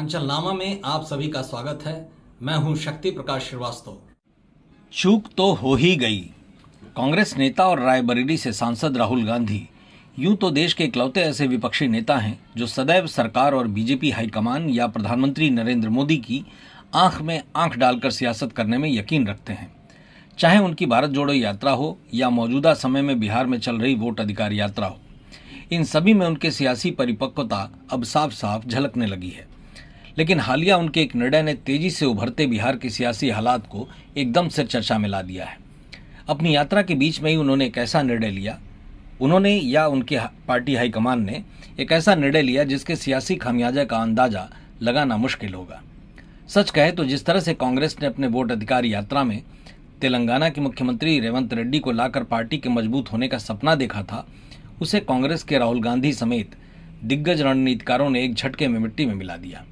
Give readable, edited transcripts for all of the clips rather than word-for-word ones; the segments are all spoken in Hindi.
अंचलनामा में आप सभी का स्वागत है। मैं हूं शक्ति प्रकाश श्रीवास्तव। चूक तो हो ही गई। कांग्रेस नेता और रायबरेली से सांसद राहुल गांधी यूं तो देश के इकलौते ऐसे विपक्षी नेता हैं जो सदैव सरकार और बीजेपी हाईकमान या प्रधानमंत्री नरेंद्र मोदी की आंख में आंख डालकर सियासत करने में यकीन रखते हैं। चाहे उनकी भारत जोड़ो यात्रा हो या मौजूदा समय में बिहार में चल रही वोट अधिकार यात्रा हो, इन सभी में उनके सियासी परिपक्वता अब साफ साफ झलकने लगी है। लेकिन हालिया उनके एक निर्णय ने तेजी से उभरते बिहार के सियासी हालात को एकदम से चर्चा में ला दिया है। अपनी यात्रा के बीच में ही उन्होंने एक ऐसा निर्णय लिया, उन्होंने या उनके पार्टी हाईकमान ने एक ऐसा निर्णय लिया जिसके सियासी खामियाजा का अंदाजा लगाना मुश्किल होगा। सच कहे तो जिस तरह से कांग्रेस ने अपने वोट अधिकार यात्रा में तेलंगाना के मुख्यमंत्री रेवंत रेड्डी को लाकर पार्टी के मजबूत होने का सपना देखा था, उसे कांग्रेस के राहुल गांधी समेत दिग्गज रणनीतिकारों ने एक झटके में मिट्टी में मिला दिया।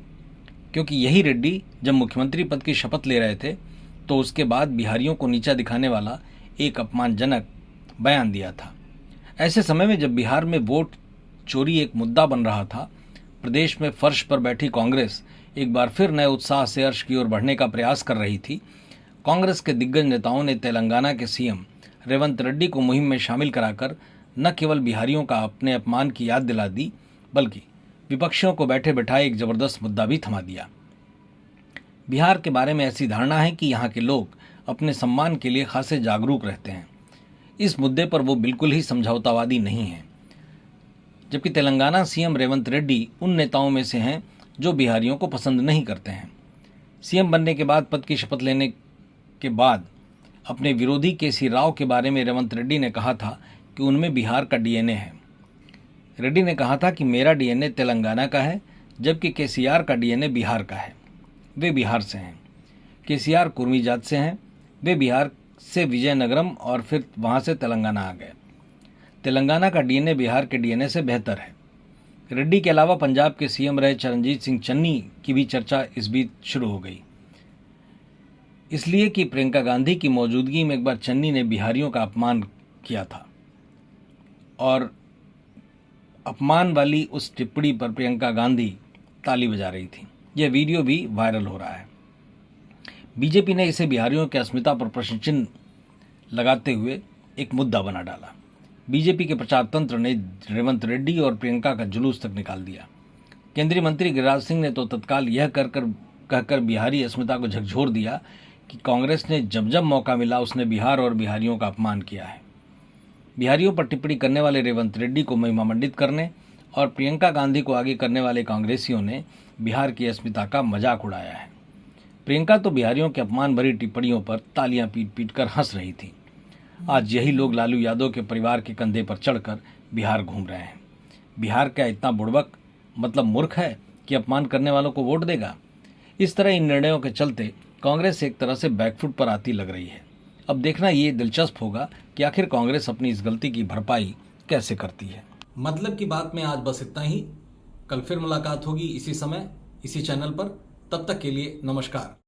क्योंकि यही रेड्डी जब मुख्यमंत्री पद की शपथ ले रहे थे तो उसके बाद बिहारियों को नीचा दिखाने वाला एक अपमानजनक बयान दिया था। ऐसे समय में जब बिहार में वोट चोरी एक मुद्दा बन रहा था, प्रदेश में फर्श पर बैठी कांग्रेस एक बार फिर नए उत्साह से अर्श की ओर बढ़ने का प्रयास कर रही थी। कांग्रेस के दिग्गज नेताओं ने तेलंगाना के सीएम रेवंत रेड्डी को मुहिम में शामिल कराकर न केवल बिहारियों का अपने अपमान की याद दिला दी, बल्कि विपक्षियों को बैठे बैठाए एक जबरदस्त मुद्दा भी थमा दिया। बिहार के बारे में ऐसी धारणा है कि यहाँ के लोग अपने सम्मान के लिए खासे जागरूक रहते हैं। इस मुद्दे पर वो बिल्कुल ही समझौतावादी नहीं हैं। जबकि तेलंगाना सीएम रेवंत रेड्डी उन नेताओं में से हैं जो बिहारियों को पसंद नहीं करते हैं। सीएम बनने के बाद पद की शपथ लेने के बाद अपने विरोधी केसी राव के बारे में रेवंत रेड्डी ने कहा था कि उनमें बिहार का डीएनए है। रेड्डी ने कहा था कि मेरा डीएनए तेलंगाना का है, जबकि केसीआर का डीएनए बिहार का है। वे बिहार से हैं। केसीआर कुर्मी जात से हैं। वे बिहार से विजयनगरम और फिर वहां से तेलंगाना आ गए। तेलंगाना का डीएनए बिहार के डीएनए से बेहतर है। रेड्डी के अलावा पंजाब के सीएम रहे चरणजीत सिंह चन्नी की भी चर्चा इस बीच शुरू हो गई, इसलिए कि प्रियंका गांधी की मौजूदगी में एक बार चन्नी ने बिहारियों का अपमान किया था और अपमान वाली उस टिप्पणी पर प्रियंका गांधी ताली बजा रही थी। यह वीडियो भी वायरल हो रहा है। बीजेपी ने इसे बिहारियों की अस्मिता पर प्रश्न चिन्ह लगाते हुए एक मुद्दा बना डाला। बीजेपी के प्रचार तंत्र ने रेवंत रेड्डी और प्रियंका का जुलूस तक निकाल दिया। केंद्रीय मंत्री गिरिराज सिंह ने तो तत्काल यह कहकर बिहारी अस्मिता को झकझोर दिया कि कांग्रेस ने जब जब मौका मिला उसने बिहार और बिहारियों का अपमान किया है। बिहारियों पर टिप्पणी करने वाले रेवंत रेड्डी को महिमामंडित करने और प्रियंका गांधी को आगे करने वाले कांग्रेसियों ने बिहार की अस्मिता का मजाक उड़ाया है। प्रियंका तो बिहारियों के अपमान भरी टिप्पणियों पर तालियां पीट पीट कर हंस रही थी। आज यही लोग लालू यादव के परिवार के कंधे पर चढ़कर बिहार घूम रहे हैं। बिहार क्या इतना बुड़बक मतलब मूर्ख है कि अपमान करने वालों को वोट देगा? इस तरह इन निर्णयों के चलते कांग्रेस एक तरह से बैकफुट पर आती लग रही है। अब देखना ये दिलचस्प होगा कि आखिर कांग्रेस अपनी इस गलती की भरपाई कैसे करती है। मतलब की बात में आज बस इतना ही। कल फिर मुलाकात होगी इसी समय, इसी चैनल पर। तब तक के लिए नमस्कार।